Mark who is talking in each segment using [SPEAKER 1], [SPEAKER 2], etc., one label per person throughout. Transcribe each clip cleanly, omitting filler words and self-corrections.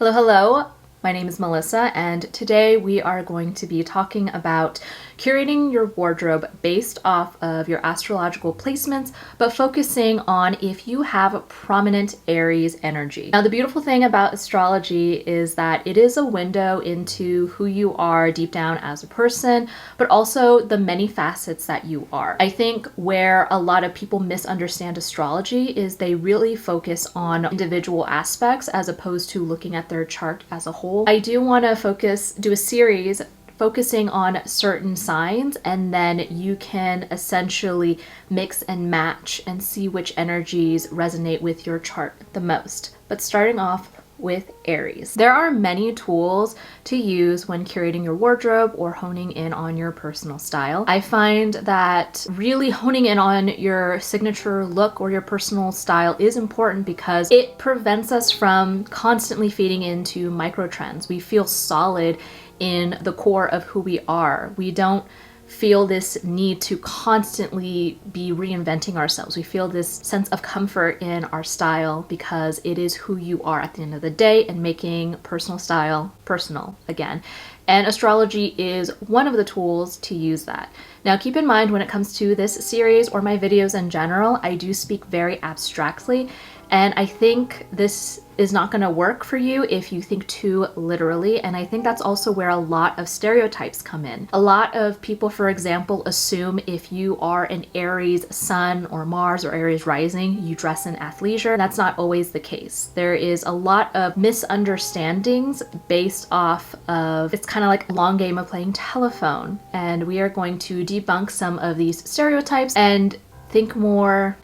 [SPEAKER 1] Hello, hello. My name is Melissa, and today we are going to be talking about curating your wardrobe based off of your astrological placements, but focusing on if you have prominent Aries energy. Now, the beautiful thing about astrology is that it is a window into who you are deep down as a person, but also the many facets that you are. I think where a lot of people misunderstand astrology is they really focus on individual aspects as opposed to looking at their chart as a whole. I do want to do a series focusing on certain signs, and then you can essentially mix and match and see which energies resonate with your chart the most. But starting off with Aries. There are many tools to use when curating your wardrobe or honing in on your personal style. I find that really honing in on your signature look or your personal style is important because it prevents us from constantly feeding into micro trends. We feel solid in the core of who we are. We don't feel this need to constantly be reinventing ourselves. We feel this sense of comfort in our style because it is who you are at the end of the day, and making personal style personal again. And astrology is one of the tools to use that. Now, keep in mind when it comes to this series or my videos in general, I do speak very abstractly, and I think this is not going to work for you if you think too literally. And I think that's also where a lot of stereotypes come in. A lot of people, for example, assume if you are an Aries sun or Mars or Aries rising, you dress in athleisure. That's not always the case. There is a lot of misunderstandings based off of, it's kind of like a long game of playing telephone. And we are going to debunk some of these stereotypes and think more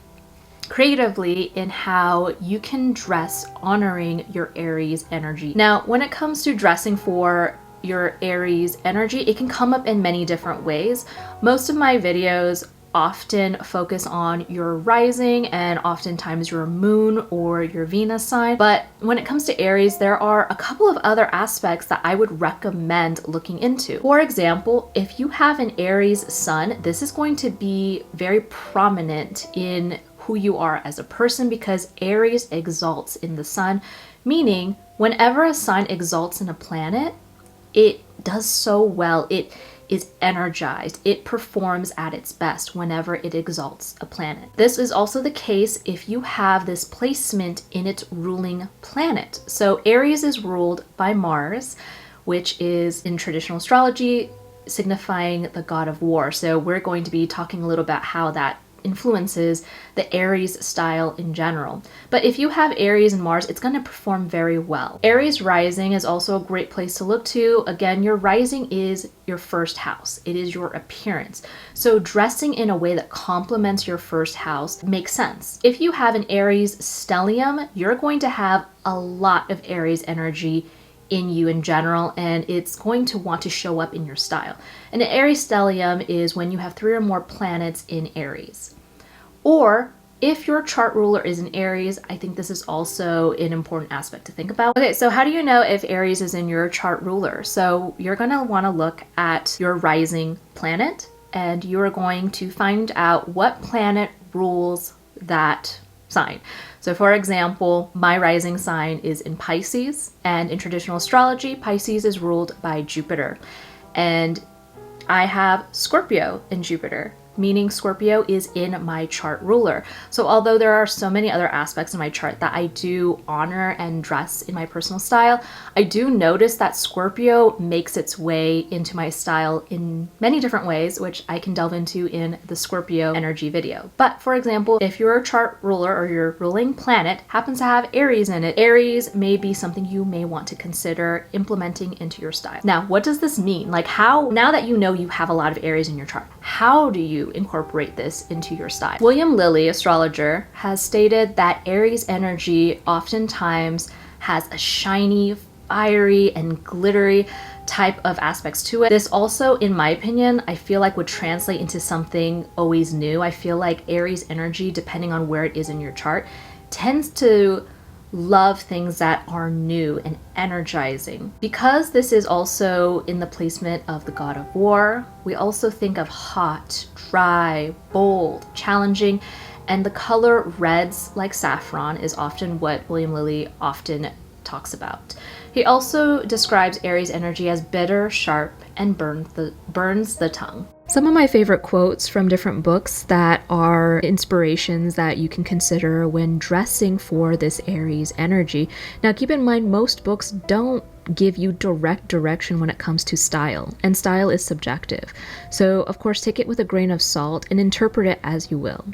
[SPEAKER 1] creatively in how you can dress honoring your Aries energy. Now, when it comes to dressing for your Aries energy, it can come up in many different ways. Most of my videos often focus on your rising and oftentimes your moon or your Venus sign. But when it comes to Aries, there are a couple of other aspects that I would recommend looking into. For example, if you have an Aries sun, this is going to be very prominent in who you are as a person because Aries exalts in the sun, meaning whenever a sign exalts in a planet, it does so well. It is energized. It performs at its best whenever it exalts a planet. This is also the case if you have this placement in its ruling planet. So Aries is ruled by Mars, which is in traditional astrology signifying the god of war. So we're going to be talking a little about how that influences the Aries style in general. But if you have Aries and Mars, it's going to perform very well. Aries rising is also a great place to look to. Again, your rising is your first house. It is your appearance. So dressing in a way that complements your first house makes sense. If you have an Aries stellium, you're going to have a lot of Aries energy in you in general, and it's going to want to show up in your style. And an Aries stellium is when you have 3 or more planets in Aries. Or if your chart ruler is in Aries, I think this is also an important aspect to think about. Okay, so how do you know if Aries is in your chart ruler? So you're going to want to look at your rising planet, and you're going to find out what planet rules that sign. So for example, my rising sign is in Pisces, and in traditional astrology, Pisces is ruled by Jupiter. And I have Scorpio in Jupiter, meaning Scorpio is in my chart ruler. So although there are so many other aspects in my chart that I do honor and dress in my personal style, I do notice that Scorpio makes its way into my style in many different ways, which I can delve into in the Scorpio energy video. But for example, if your chart ruler or your ruling planet happens to have Aries in it, Aries may be something you may want to consider implementing into your style. Now, what does this mean? Like how, now that you know you have a lot of Aries in your chart, how do you incorporate this into your style? William Lilly, astrologer, has stated that Aries energy oftentimes has a shiny, fiery, and glittery type of aspects to it. This also, in my opinion, I feel like would translate into something always new. I feel like Aries energy, depending on where it is in your chart, tends to love things that are new and energizing. Because this is also in the placement of the god of war, we also think of hot, dry, bold, challenging, and the color reds like saffron is often what William Lilly often talks about. He also describes Aries energy as bitter, sharp, and burns the tongue. Some of my favorite quotes from different books that are inspirations that you can consider when dressing for this Aries energy. Now, keep in mind, most books don't give you direct direction when it comes to style, and style is subjective. So, of course, take it with a grain of salt and interpret it as you will.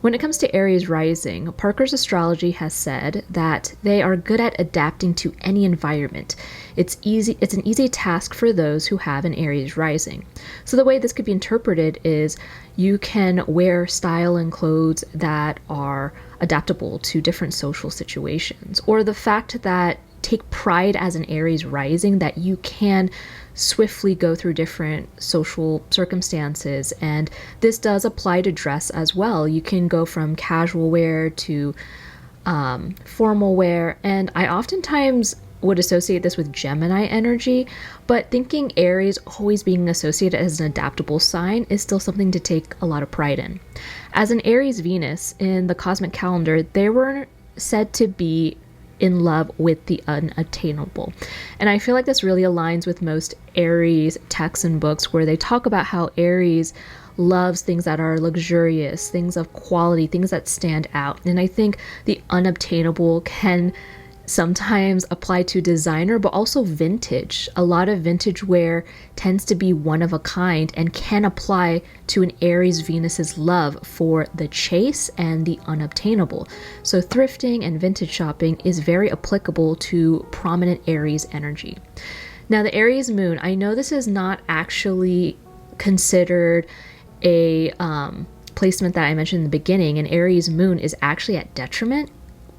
[SPEAKER 1] When it comes to Aries rising, Parker's Astrology has said that they are good at adapting to any environment. It's an easy task for those who have an Aries rising. So the way this could be interpreted is you can wear style and clothes that are adaptable to different social situations, or the fact that take pride as an Aries rising that you can swiftly go through different social circumstances, and this does apply to dress as well. You can go from casual wear to formal wear, and I oftentimes would associate this with Gemini energy, but thinking Aries always being associated as an adaptable sign is still something to take a lot of pride in. As an Aries Venus in the cosmic calendar, they were said to be in love with the unattainable. And I feel like this really aligns with most Aries texts and books where they talk about how Aries loves things that are luxurious, things of quality, things that stand out. And I think the unobtainable can sometimes apply to designer, but also vintage. A lot of vintage wear tends to be one of a kind and can apply to an Aries Venus's love for the chase and the unobtainable. So thrifting and vintage shopping is very applicable to prominent Aries energy. Now the Aries moon, I know this is not actually considered a placement that I mentioned in the beginning. An Aries moon is actually at detriment,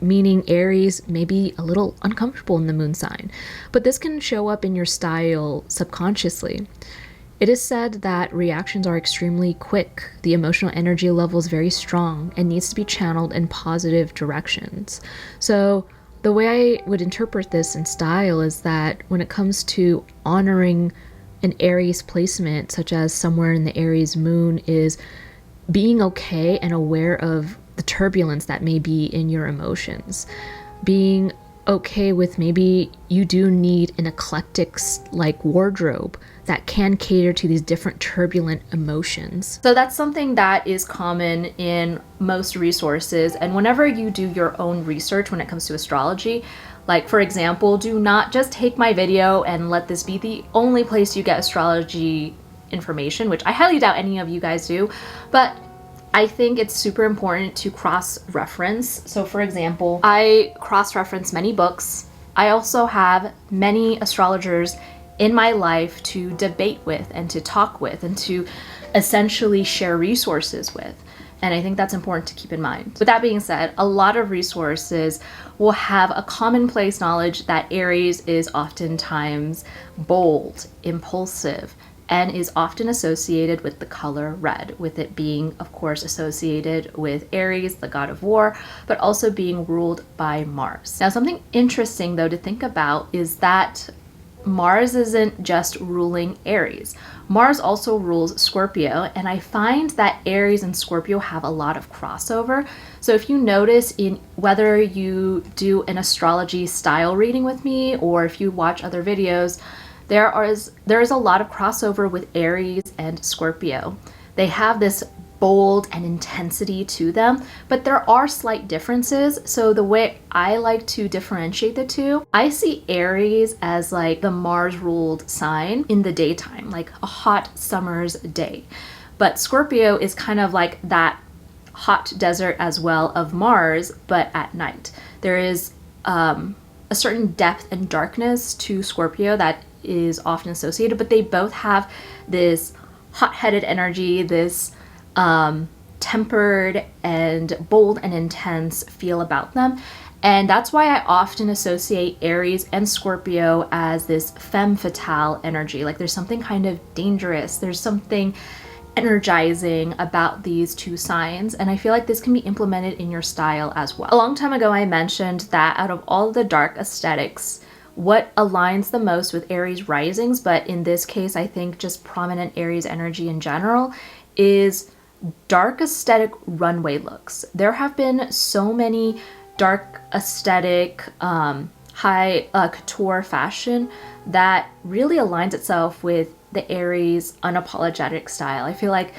[SPEAKER 1] meaning Aries may be a little uncomfortable in the moon sign, but this can show up in your style subconsciously. It is said that reactions are extremely quick, the emotional energy level is very strong and needs to be channeled in positive directions. So the way I would interpret this in style is that when it comes to honoring an Aries placement, such as somewhere in the Aries moon, is being okay and aware of the turbulence that may be in your emotions. Being okay with maybe you do need an eclectic like wardrobe that can cater to these different turbulent emotions. So that's something that is common in most resources. And whenever you do your own research when it comes to astrology, like for example, do not just take my video and let this be the only place you get astrology information, which I highly doubt any of you guys do, but I think it's super important to cross-reference. So for example, I cross-reference many books. I also have many astrologers in my life to debate with and to talk with and to essentially share resources with. And I think that's important to keep in mind. With that being said, a lot of resources will have a commonplace knowledge that Aries is oftentimes bold, impulsive, and is often associated with the color red, with it being, of course, associated with Aries, the god of war, but also being ruled by Mars. Now, something interesting, though, to think about is that Mars isn't just ruling Aries. Mars also rules Scorpio, and I find that Aries and Scorpio have a lot of crossover. So if you notice in whether you do an astrology style reading with me or if you watch other videos, there is a lot of crossover with Aries and Scorpio. They have this bold and intensity to them, but there are slight differences. So the way I like to differentiate the two, I see Aries as like the Mars ruled sign in the daytime, like a hot summer's day. But Scorpio is kind of like that hot desert as well of Mars, but at night. There is a certain depth and darkness to Scorpio that is often associated, but they both have this hot-headed energy, this tempered and bold and intense feel about them. And that's why I often associate Aries and Scorpio as this femme fatale energy. Like there's something kind of dangerous, there's something energizing about these two signs, and I feel like this can be implemented in your style as well. A long time ago I mentioned that out of all the dark aesthetics, what aligns the most with Aries risings, but in this case I think just prominent Aries energy in general, is dark aesthetic runway looks. There have been so many dark aesthetic high couture fashion that really aligns itself with the Aries unapologetic style. I feel like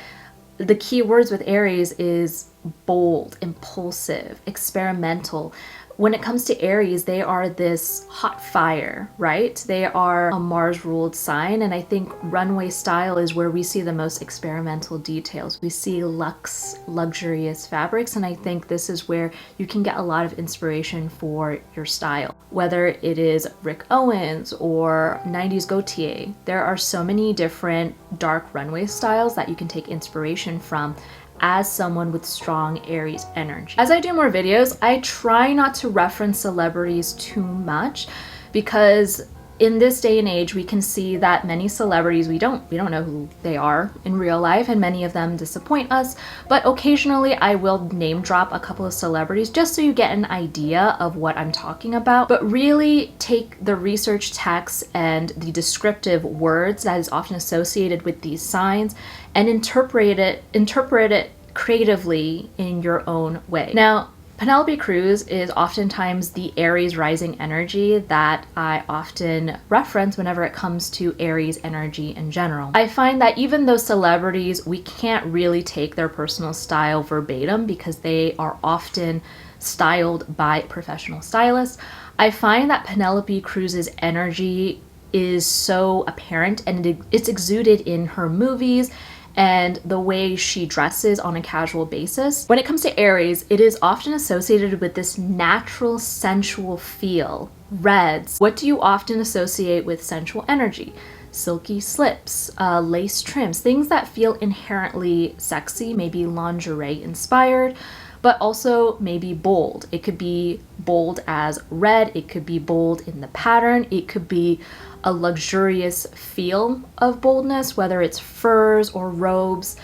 [SPEAKER 1] the key words with Aries is bold, impulsive, experimental. When it comes to Aries, they are this hot fire, right? They are a Mars-ruled sign, and I think Runway style is where we see the most experimental details. We see luxe, luxurious fabrics, and I think this is where you can get a lot of inspiration for your style. Whether it is Rick Owens or 90s Gaultier, there are so many different dark runway styles that you can take inspiration from as someone with strong Aries energy. As I do more videos, I try not to reference celebrities too much because in this day and age, we can see that many celebrities, we don't know who they are in real life, and many of them disappoint us. But occasionally I will name drop a couple of celebrities just so you get an idea of what I'm talking about. But really take the research text and the descriptive words that is often associated with these signs and interpret it creatively in your own way. Now, Penelope Cruz is oftentimes the Aries rising energy that I often reference whenever it comes to Aries energy in general. I find that even though celebrities, we can't really take their personal style verbatim because they are often styled by professional stylists, I find that Penelope Cruz's energy is so apparent and it's exuded in her movies and the way she dresses on a casual basis. When it comes to Aries, it is often associated with this natural, sensual feel. Reds. What do you often associate with sensual energy? Silky slips, lace trims, things that feel inherently sexy, maybe lingerie inspired, but also maybe bold. It could be bold as red, it could be bold in the pattern, it could be a luxurious feel of boldness, whether it's furs or robes,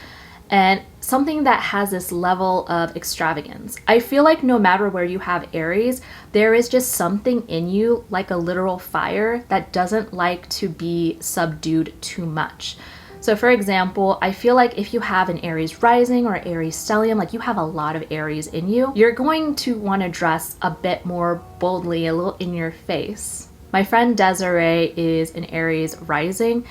[SPEAKER 1] and something that has this level of extravagance. I feel like no matter where you have Aries, there is just something in you, like a literal fire, that doesn't like to be subdued too much. So for example, I feel like if you have an Aries rising or Aries stellium, like you have a lot of Aries in you, you're going to want to dress a bit more boldly, a little in your face. My friend Desiree is an Aries rising,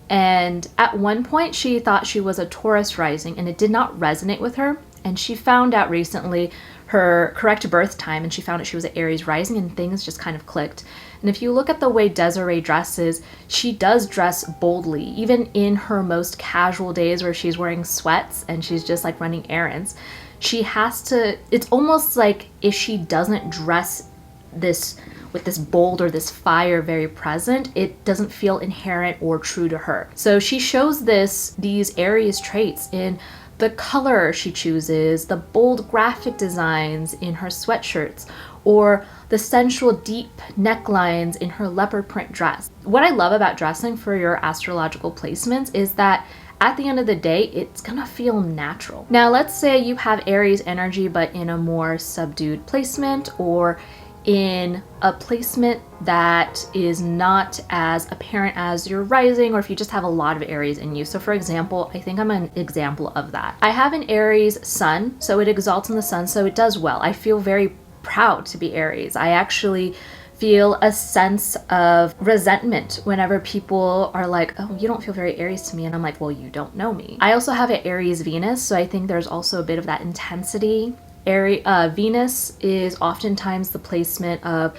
[SPEAKER 1] and at one point she thought she was a Taurus rising and it did not resonate with her, and she found out recently her correct birth time and she found out she was an Aries rising and things just kind of clicked. And if you look at the way Desiree dresses, she does dress boldly, even in her most casual days where she's wearing sweats and she's just like running errands. She has to, it's almost like if she doesn't dress this with this bold or this fire very present, it doesn't feel inherent or true to her. So she shows these Aries traits in the color she chooses, the bold graphic designs in her sweatshirts, or the sensual deep necklines in her leopard print dress. What I love about dressing for your astrological placements is that at the end of the day, it's gonna feel natural. Now, let's say you have Aries energy, but in a more subdued placement, or in a placement that is not as apparent as your rising, or if you just have a lot of Aries in you. So for example, I think I'm an example of that. I have an Aries sun, so it exalts in the sun, so it does well. I feel very proud to be Aries. I actually feel a sense of resentment whenever people are like, oh, you don't feel very Aries to me. And I'm like, well, you don't know me. I also have an Aries Venus, so I think there's also a bit of that intensity. Venus is oftentimes the placement of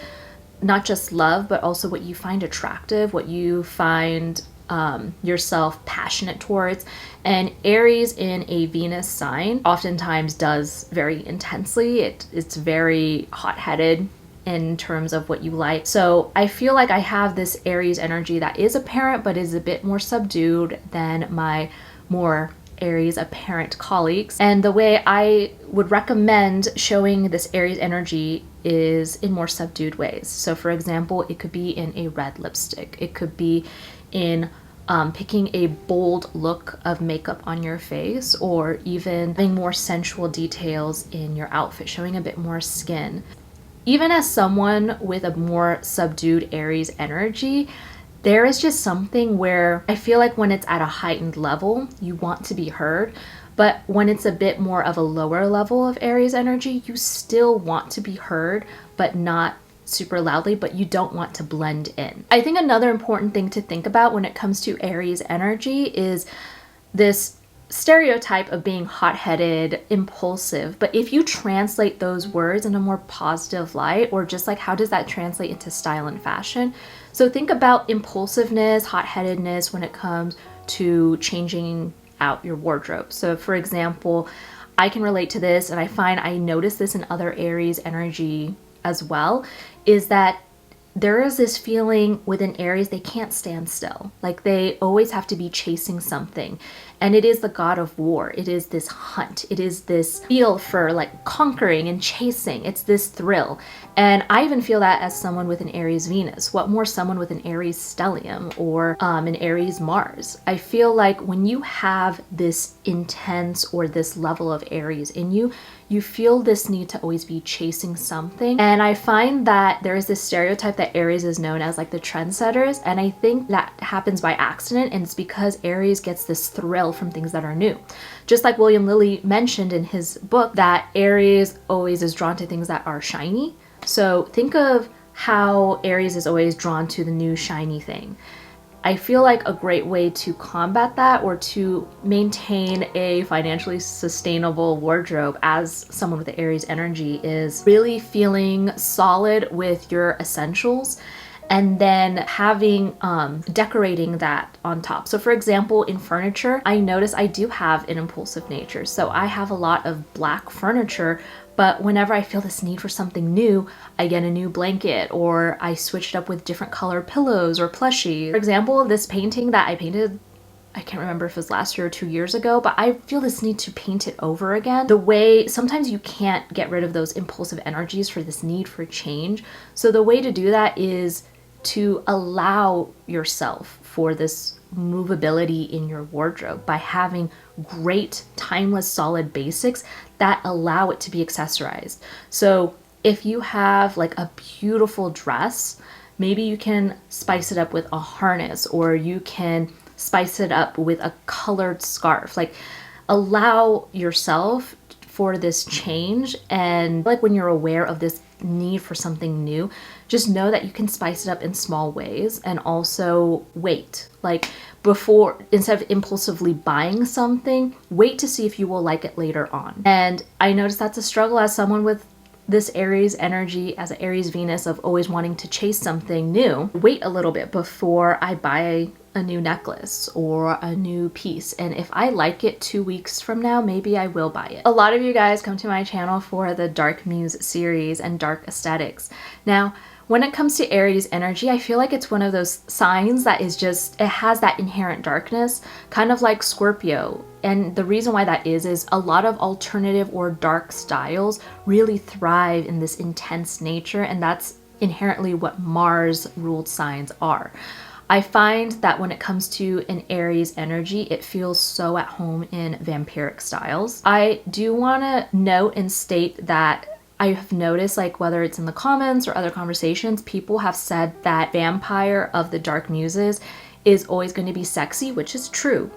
[SPEAKER 1] not just love, but also what you find attractive, what you find yourself passionate towards. And Aries in a Venus sign oftentimes does very intensely. It's very hot-headed in terms of what you like. So I feel like I have this Aries energy that is apparent, but is a bit more subdued than my more Aries apparent colleagues. And the way I would recommend showing this Aries energy is in more subdued ways. So for example, it could be in a red lipstick. It could be in picking a bold look of makeup on your face, or even having more sensual details in your outfit, showing a bit more skin. Even as someone with a more subdued Aries energy, there is just something where I feel like when it's at a heightened level, you want to be heard. But when it's a bit more of a lower level of Aries energy, you still want to be heard, but not super loudly, but you don't want to blend in. I think another important thing to think about when it comes to Aries energy is this stereotype of being hot-headed, impulsive. But if you translate those words in a more positive light, or just like how does that translate into style and fashion? So think about impulsiveness, hot-headedness when it comes to changing out your wardrobe. So for example, I can relate to this, and I find I notice this in other Aries energy as well, is that there is this feeling within Aries, they can't stand still. Like they always have to be chasing something. And it is the god of war. It is this hunt. It is this feel for like conquering and chasing. It's this thrill. And I even feel that as someone with an Aries Venus. What more someone with an Aries stellium or an Aries Mars? I feel like when you have this intense or this level of Aries in you, you feel this need to always be chasing something. And I find that there is this stereotype that Aries is known as like the trendsetters. And I think that happens by accident. And it's because Aries gets this thrill from things that are new. Just like William Lilly mentioned in his book that Aries always is drawn to things that are shiny. So think of how Aries is always drawn to the new shiny thing. I feel like a great way to combat that or to maintain a financially sustainable wardrobe as someone with the Aries energy is really feeling solid with your essentials and then having decorating that on top. So for example, in furniture, I notice I do have an impulsive nature. So I have a lot of black furniture, but whenever I feel this need for something new, I get a new blanket or I switch it up with different color pillows or plushies. For example, this painting that I painted, I can't remember if it was last year or 2 years ago, but I feel this need to paint it over again. The way sometimes you can't get rid of those impulsive energies for this need for change. So the way to do that is to allow yourself for this movability in your wardrobe by having great, timeless, solid basics that allow it to be accessorized. So if you have like a beautiful dress, maybe you can spice it up with a harness, or you can spice it up with a colored scarf. Like allow yourself for this change. And like when you're aware of this need for something new, just know that you can spice it up in small ways and also wait. Like before, instead of impulsively buying something, wait to see if you will like it later on. And I noticed that's a struggle as someone with this Aries energy, as an Aries Venus of always wanting to chase something new. Wait a little bit before I buy a new necklace or a new piece. And if I like it 2 weeks from now, maybe I will buy it. A lot of you guys come to my channel for the Dark Muse series and dark aesthetics. Now, when it comes to Aries energy, I feel like it's one of those signs that is just, it has that inherent darkness, kind of like Scorpio. And the reason why that is a lot of alternative or dark styles really thrive in this intense nature, and that's inherently what Mars ruled signs are. I find that when it comes to an Aries energy, it feels so at home in vampiric styles. I do want to note and state that I have noticed, like whether it's in the comments or other conversations, people have said that vampire of the Dark Muses is always going to be sexy, which is true.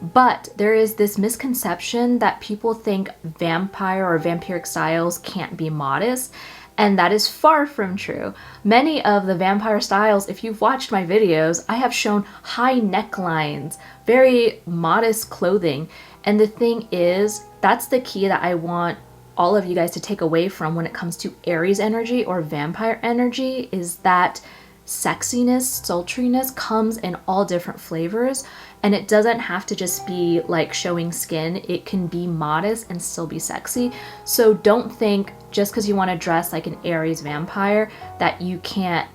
[SPEAKER 1] But there is this misconception that people think vampire or vampiric styles can't be modest. And that is far from true. Many of the vampire styles, if you've watched my videos, I have shown high necklines, very modest clothing. And the thing is, that's the key that I want all of you guys to take away from when it comes to Aries energy or vampire energy, is that sexiness, sultriness comes in all different flavors, and it doesn't have to just be like showing skin. It can be modest and still be sexy. So don't think just because you want to dress like an Aries vampire that you can't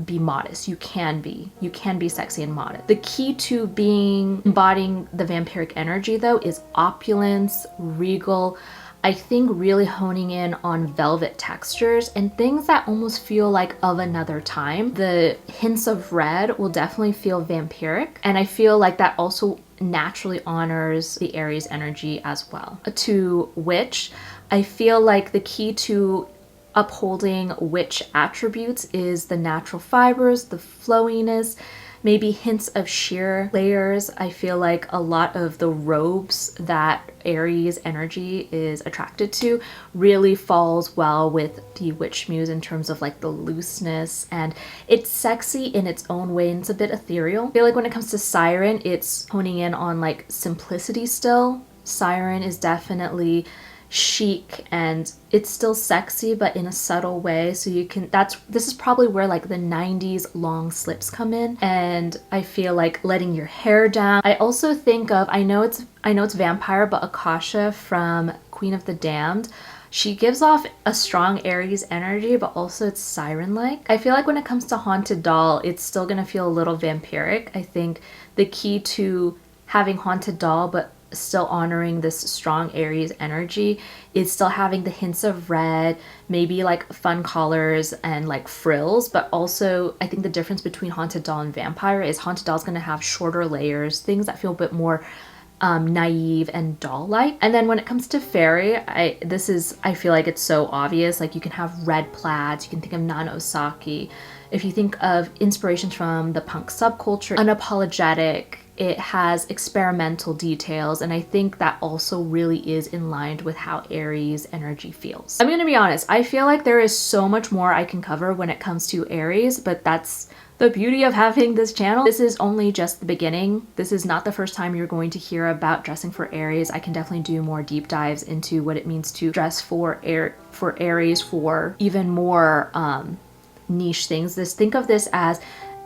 [SPEAKER 1] be modest. You can be sexy and modest. The key to embodying the vampiric energy though is opulence, regal. I think really honing in on velvet textures and things that almost feel like of another time. The hints of red will definitely feel vampiric, and I feel like that also naturally honors the Aries energy as well. To which I feel like the key to upholding which attributes is the natural fibers, the flowiness, maybe hints of sheer layers. I feel like a lot of the robes that Aries energy is attracted to really falls well with the witch muse in terms of like the looseness, and it's sexy in its own way and it's a bit ethereal. I feel like when it comes to Siren, it's honing in on like simplicity still. Siren is definitely chic and it's still sexy but in a subtle way, so you can this is probably where like the 90s long slips come in, and I feel like letting your hair down. I also think of, I know it's vampire, but Akasha from Queen of the Damned, she gives off a strong Aries energy, but also it's siren-like. I feel like when it comes to Haunted Doll, it's still gonna feel a little vampiric. I think the key to having Haunted Doll but still honoring this strong Aries energy is still having the hints of red, maybe like fun colors and like frills, but also I think the difference between Haunted Doll and Vampire is Haunted Doll is going to have shorter layers, things that feel a bit more naive and doll-like. And then when it comes to Fairy, I feel like it's so obvious. Like you can have red plaids, you can think of Nan Osaki. If you think of inspirations from the punk subculture, unapologetic, it has experimental details, and I think that also really is in line with how Aries energy feels. I'm gonna be honest, I feel like there is so much more I can cover when it comes to Aries, but that's the beauty of having this channel. This is only just the beginning. This is not the first time you're going to hear about dressing for Aries. I can definitely do more deep dives into what it means to dress for Aries, for even more niche things. Think of this as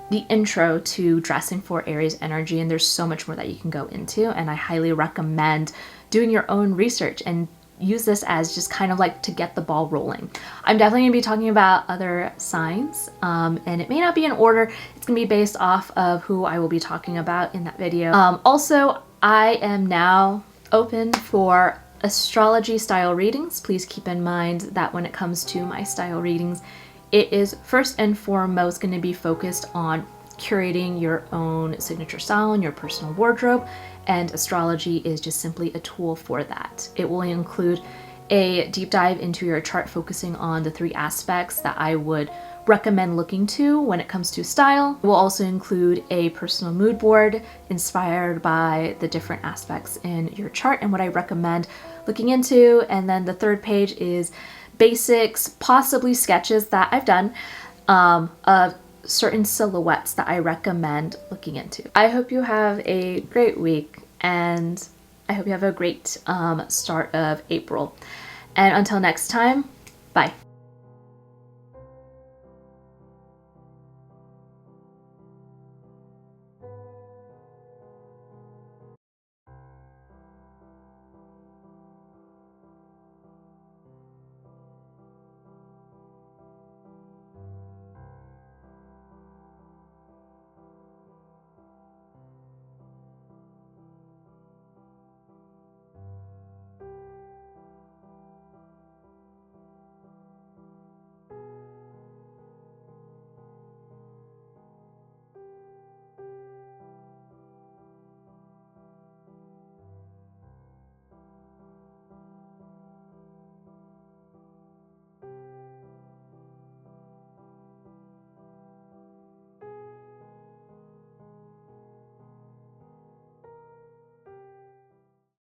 [SPEAKER 1] the intro to dressing for Aries energy, and there's so much more that you can go into, and I highly recommend doing your own research and use this as just kind of like to get the ball rolling. I'm definitely gonna be talking about other signs, and it may not be in order. It's gonna be based off of who I will be talking about in that video. Also, I am now open for astrology style readings. Please keep in mind that when it comes to my style readings, it is first and foremost going to be focused on curating your own signature style and your personal wardrobe, and astrology is just simply a tool for that. It will include a deep dive into your chart focusing on the 3 aspects that I would recommend looking to when it comes to style. It will also include a personal mood board inspired by the different aspects in your chart and what I recommend looking into, and then the 3rd page is basics, possibly sketches that I've done of certain silhouettes that I recommend looking into. I hope you have a great week, and I hope you have a great start of April. And until next time, bye.